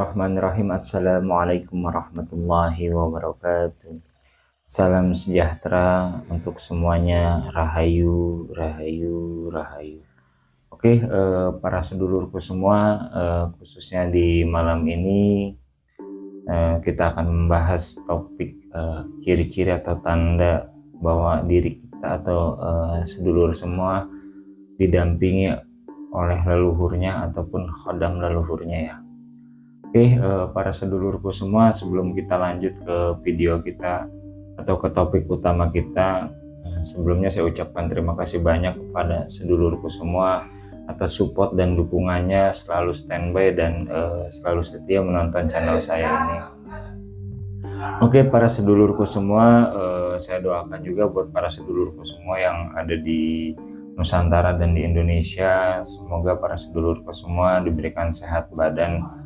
Bismillahirrahmanirrahim. Assalamualaikum warahmatullahi wabarakatuh. Salam sejahtera untuk semuanya. Rahayu, rahayu, rahayu. Oke, para sedulurku semua, khususnya di malam ini kita akan membahas topik ciri-ciri atau tanda bahwa diri kita atau sedulur semua didampingi oleh leluhurnya ataupun khodam leluhurnya ya. Oke, para sedulurku semua, sebelum kita lanjut ke video kita atau ke topik utama kita, sebelumnya saya ucapkan terima kasih banyak kepada sedulurku semua atas support dan dukungannya, selalu standby dan selalu setia menonton channel saya ini. Oke, para sedulurku semua, saya doakan juga buat para sedulurku semua yang ada di Nusantara dan di Indonesia. Semoga para sedulurku semua diberikan sehat badan,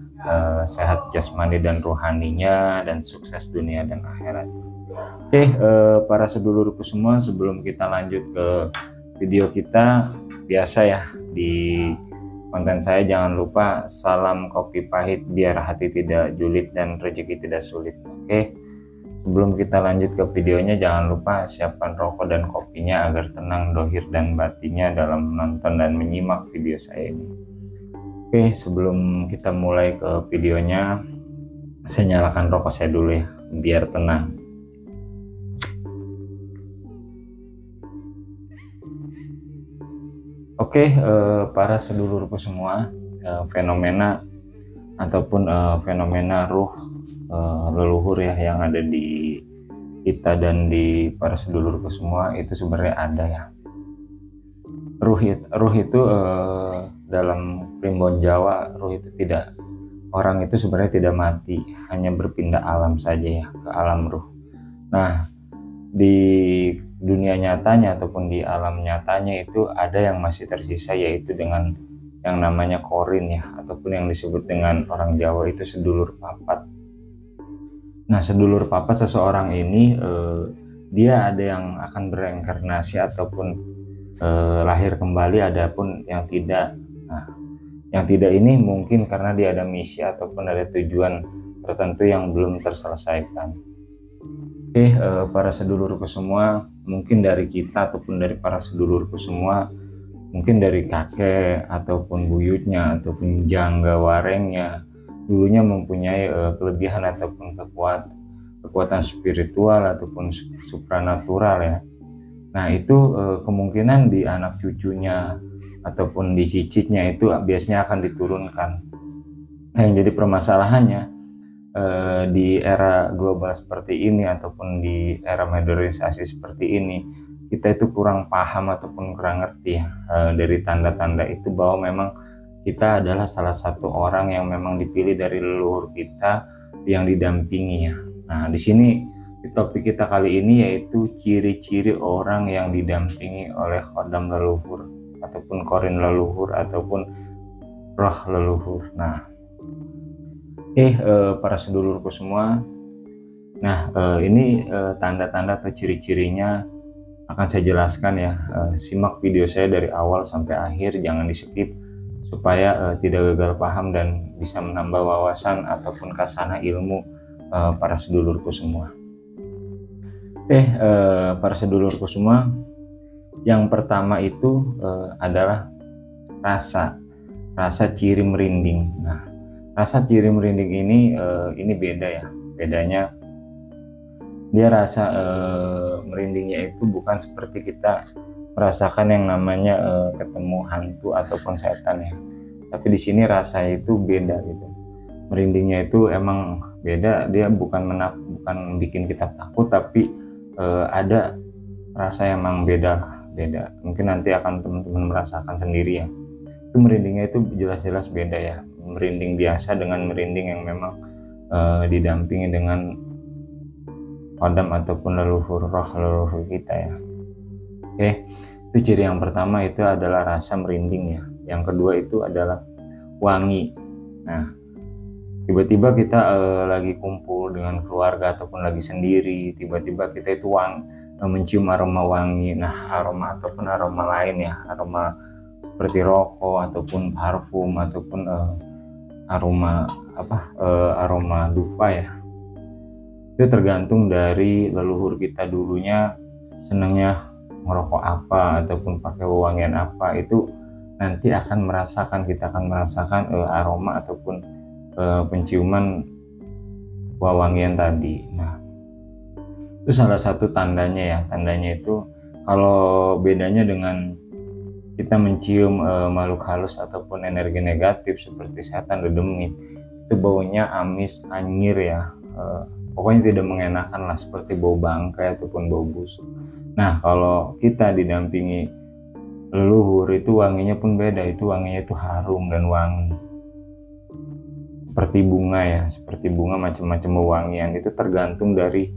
sehat jasmani dan rohaninya, dan sukses dunia dan akhirat. Oke, para sedulurku semua, sebelum kita lanjut ke video kita, biasa ya, di konten saya jangan lupa salam kopi pahit biar hati tidak julid dan rezeki tidak sulit. Oke, sebelum kita lanjut ke videonya, jangan lupa siapkan rokok dan kopinya agar tenang dohir dan batinnya dalam menonton dan menyimak video saya ini. Oke, sebelum kita mulai ke videonya, saya nyalakan rokok saya dulu ya, biar tenang. Oke, para sedulurku semua, fenomena ataupun fenomena ruh leluhur ya yang ada di kita dan di para sedulurku semua itu sebenarnya ada ya. Ruh itu dalam primbon Jawa, ruh itu tidak, orang itu sebenarnya tidak mati, hanya berpindah alam saja ya, ke alam ruh. Nah, di dunia nyatanya ataupun di alam nyatanya itu ada yang masih tersisa, yaitu dengan yang namanya korin ya, ataupun yang disebut dengan orang Jawa itu sedulur papat. Nah, sedulur papat seseorang ini dia ada yang akan bereinkarnasi ataupun lahir kembali, adapun yang tidak. Nah, yang tidak ini mungkin karena dia ada misi ataupun ada tujuan tertentu yang belum terselesaikan. Oke, para sedulurku semua, mungkin dari kita ataupun dari para sedulurku semua, mungkin dari kakek ataupun buyutnya ataupun jangga warengnya dulunya mempunyai kelebihan ataupun kekuatan spiritual ataupun supranatural ya. Nah, itu kemungkinan di anak cucunya ataupun di cicitnya itu biasanya akan diturunkan. Nah, yang jadi permasalahannya di era global seperti ini ataupun di era modernisasi seperti ini, kita itu kurang paham ataupun kurang ngerti ya, dari tanda-tanda itu bahwa memang kita adalah salah satu orang yang memang dipilih dari leluhur kita yang didampingi ya. Nah, di sini di topik kita kali ini yaitu ciri-ciri orang yang didampingi oleh khodam leluhur ataupun korin leluhur ataupun roh leluhur. Nah, para sedulurku semua, nah ini tanda-tanda atau ciri-cirinya akan saya jelaskan ya. Simak video saya dari awal sampai akhir, jangan di skip supaya tidak gagal paham dan bisa menambah wawasan ataupun khazanah ilmu para sedulurku semua. Para sedulurku semua, yang pertama itu adalah rasa ciri merinding. Nah, rasa ciri merinding ini beda ya. Bedanya dia rasa merindingnya itu bukan seperti kita merasakan yang namanya ketemu hantu ataupun setan ya. Tapi di sini rasa itu beda gitu. Merindingnya itu emang beda, dia bukan bikin kita takut, tapi ada rasa yang memang beda. Mungkin nanti akan teman-teman merasakan sendiri ya. Itu merindingnya itu jelas-jelas beda ya. Merinding biasa dengan merinding yang memang didampingi dengan khodam ataupun leluhur roh leluhur kita ya. Oke, itu ciri yang pertama itu adalah rasa merinding ya. Yang kedua itu adalah wangi. Nah, tiba-tiba kita lagi kumpul dengan keluarga ataupun lagi sendiri, tiba-tiba kita itu mencium aroma wangi. Nah, aroma ataupun aroma lain ya, aroma seperti rokok ataupun parfum ataupun aroma aroma dupa ya. Itu tergantung dari leluhur kita dulunya senangnya merokok apa ataupun pakai wewangian apa, itu nanti kita akan merasakan aroma ataupun penciuman wewangian tadi. Nah, itu salah satu tandanya ya. Tandanya itu kalau bedanya dengan kita mencium makhluk halus ataupun energi negatif seperti setan, dedemit, itu baunya amis, anyir ya. Pokoknya tidak mengenakan lah, seperti bau bangkai ataupun bau busuk. Nah, kalau kita didampingi leluhur itu wanginya pun beda, itu wanginya itu harum dan wangi. Seperti bunga ya, seperti bunga, macam-macam wewangian. Itu tergantung dari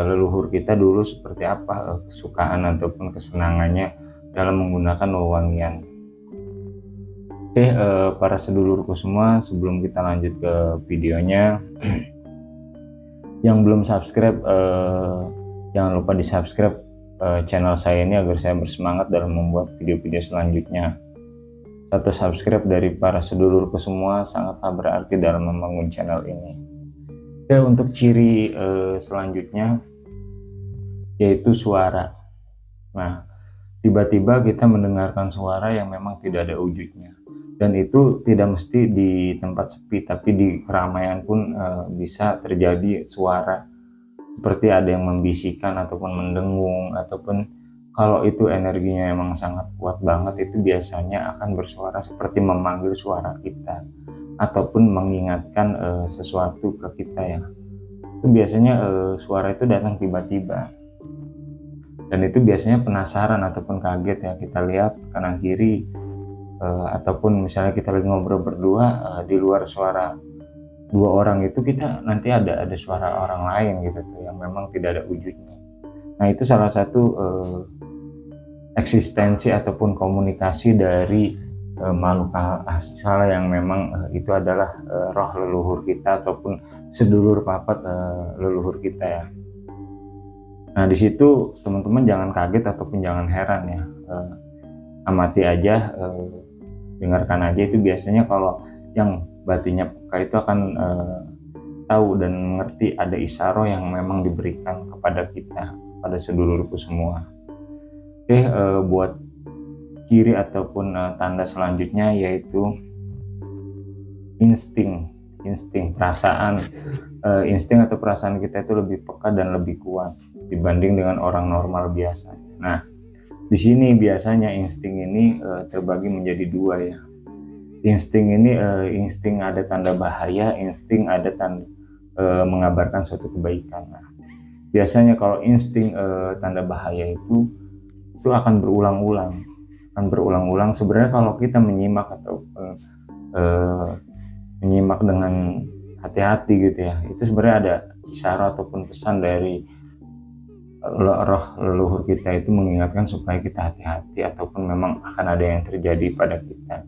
leluhur kita dulu seperti apa kesukaan ataupun kesenangannya dalam menggunakan wewangian. Oke, para sedulurku semua, sebelum kita lanjut ke videonya, yang belum subscribe jangan lupa di subscribe channel saya ini agar saya bersemangat dalam membuat video-video selanjutnya. Satu subscribe dari para sedulurku semua sangatlah berarti dalam membangun channel ini. Oke, untuk ciri selanjutnya yaitu suara. Nah, tiba-tiba kita mendengarkan suara yang memang tidak ada wujudnya, dan itu tidak mesti di tempat sepi, tapi di keramaian pun bisa terjadi suara seperti ada yang membisikkan ataupun mendengung, ataupun kalau itu energinya memang sangat kuat banget, itu biasanya akan bersuara seperti memanggil suara kita ataupun mengingatkan sesuatu ke kita ya. Itu biasanya suara itu datang tiba-tiba, dan itu biasanya penasaran ataupun kaget ya. Kita lihat kanan kiri ataupun misalnya kita lagi ngobrol berdua, di luar suara dua orang itu kita nanti ada suara orang lain gitu tuh, yang memang tidak ada wujudnya. Nah, itu salah satu eksistensi ataupun komunikasi dari makhluk asal yang memang itu adalah roh leluhur kita ataupun sedulur papat leluhur kita ya. Nah, di situ teman-teman jangan kaget ataupun jangan heran ya, amati aja, dengarkan aja. Itu biasanya kalau yang batinnya peka itu akan tahu dan mengerti ada isyarah yang memang diberikan kepada kita, pada sedulurku semua. Oke, buat ciri ataupun tanda selanjutnya yaitu insting perasaan. Insting atau perasaan kita itu lebih peka dan lebih kuat dibanding dengan orang normal biasa. Nah, di sini biasanya insting ini terbagi menjadi dua ya. Insting ini insting ada tanda bahaya, insting ada tanda mengabarkan suatu kebaikan. Nah, biasanya kalau insting tanda bahaya itu akan berulang-ulang, sebenarnya kalau kita menyimak atau menyimak dengan hati-hati gitu ya, itu sebenarnya ada isyarat ataupun pesan dari roh leluhur kita itu mengingatkan supaya kita hati-hati ataupun memang akan ada yang terjadi pada kita.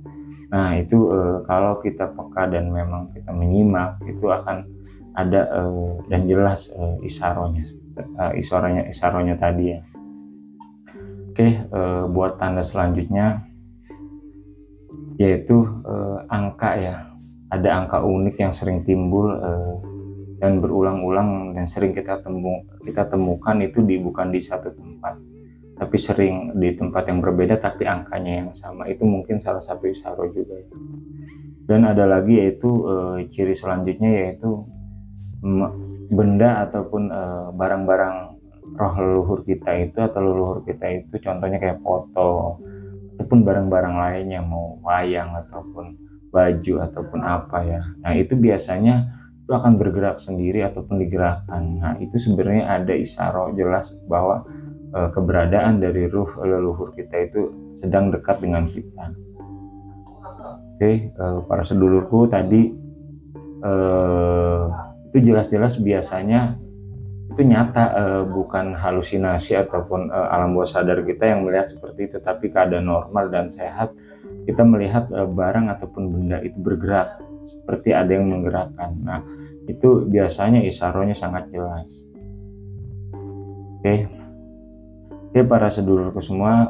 Nah, itu kalau kita peka dan memang kita menyimak, itu akan ada dan jelas isyarohnya tadi ya. Oke, buat tanda selanjutnya yaitu angka ya. Ada angka unik yang sering timbul dan berulang-ulang, dan sering kita temukan itu bukan di satu tempat, tapi sering di tempat yang berbeda tapi angkanya yang sama. Itu mungkin salah satu isyarah juga ya. Dan ada lagi yaitu ciri selanjutnya yaitu benda ataupun barang-barang roh leluhur kita itu atau leluhur kita itu, contohnya kayak foto ataupun barang-barang lainnya, mau wayang ataupun baju ataupun apa ya. Nah, itu biasanya itu akan bergerak sendiri ataupun digerakkan. Nah, itu sebenarnya ada isyarah jelas bahwa keberadaan dari ruh leluhur kita itu sedang dekat dengan kita. Oke, para sedulurku tadi itu jelas-jelas biasanya itu nyata, bukan halusinasi ataupun alam bawah sadar kita yang melihat seperti itu, tapi keadaan normal dan sehat kita melihat barang ataupun benda itu bergerak seperti ada yang menggerakkan. Nah, itu biasanya isyarahnya sangat jelas. Oke, para sedulurku semua,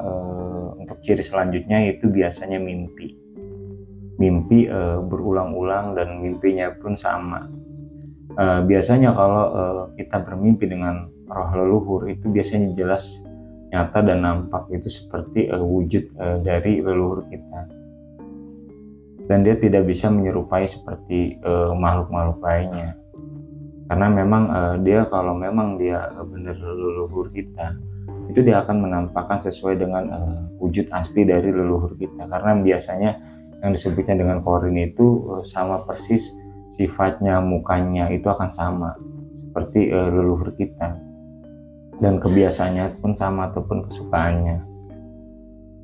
untuk ciri selanjutnya itu biasanya mimpi. mimpi berulang-ulang dan mimpinya pun sama. Biasanya kalau kita bermimpi dengan roh leluhur itu biasanya jelas, nyata dan nampak, itu seperti wujud dari leluhur kita, dan dia tidak bisa menyerupai seperti makhluk-makhluk lainnya, karena memang dia kalau memang dia benar leluhur kita, itu dia akan menampakkan sesuai dengan wujud asli dari leluhur kita, karena biasanya yang disebutnya dengan korin itu sama persis sifatnya, mukanya itu akan sama seperti leluhur kita, dan kebiasaannya pun sama ataupun kesukaannya.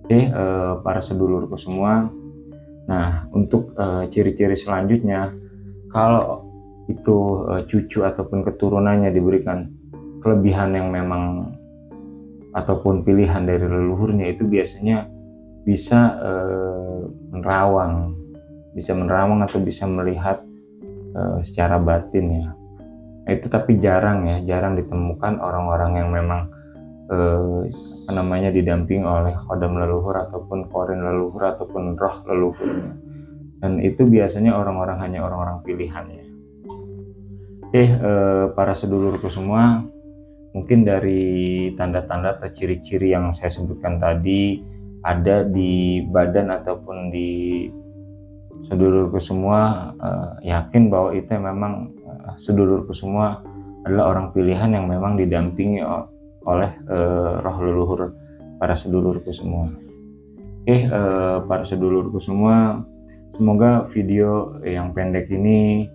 Oke, para sedulurku semua, nah untuk ciri-ciri selanjutnya, kalau itu cucu ataupun keturunannya diberikan kelebihan yang memang ataupun pilihan dari leluhurnya, itu biasanya bisa menerawang atau bisa melihat secara batin ya. Itu tapi jarang ya, jarang ditemukan orang-orang yang memang didamping oleh khodam leluhur ataupun korin leluhur ataupun roh leluhurnya, dan itu biasanya hanya orang-orang pilihan ya. Oke, para sedulurku semua, mungkin dari tanda-tanda atau ciri-ciri yang saya sebutkan tadi ada di badan ataupun di sedulurku semua, yakin bahwa itu memang sedulurku semua adalah orang pilihan yang memang didampingi oleh roh leluhur para sedulurku semua. Oke, para sedulurku semua, semoga video yang pendek ini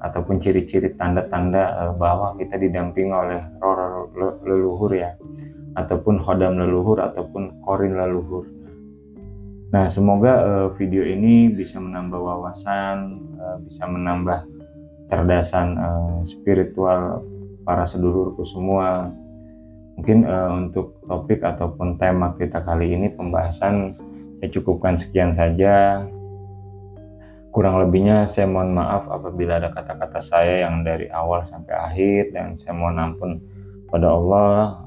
ataupun ciri-ciri tanda-tanda bahwa kita didampingi oleh roh leluhur ya, ataupun khodam leluhur ataupun korin leluhur. Nah, semoga video ini bisa menambah wawasan, bisa menambah cerdasan spiritual para sedulurku semua. Mungkin untuk topik ataupun tema kita kali ini, pembahasan, saya cukupkan sekian saja. Kurang lebihnya saya mohon maaf apabila ada kata-kata saya yang dari awal sampai akhir, dan saya mohon ampun pada Allah.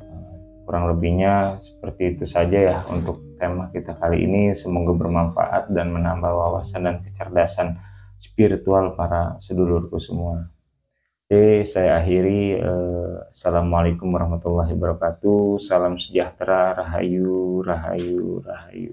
Kurang lebihnya seperti itu saja ya untuk tema kita kali ini. Semoga bermanfaat dan menambah wawasan dan kecerdasan spiritual para sedulurku semua. Oke, saya akhiri. Assalamualaikum warahmatullahi wabarakatuh. Salam sejahtera, rahayu, rahayu, rahayu.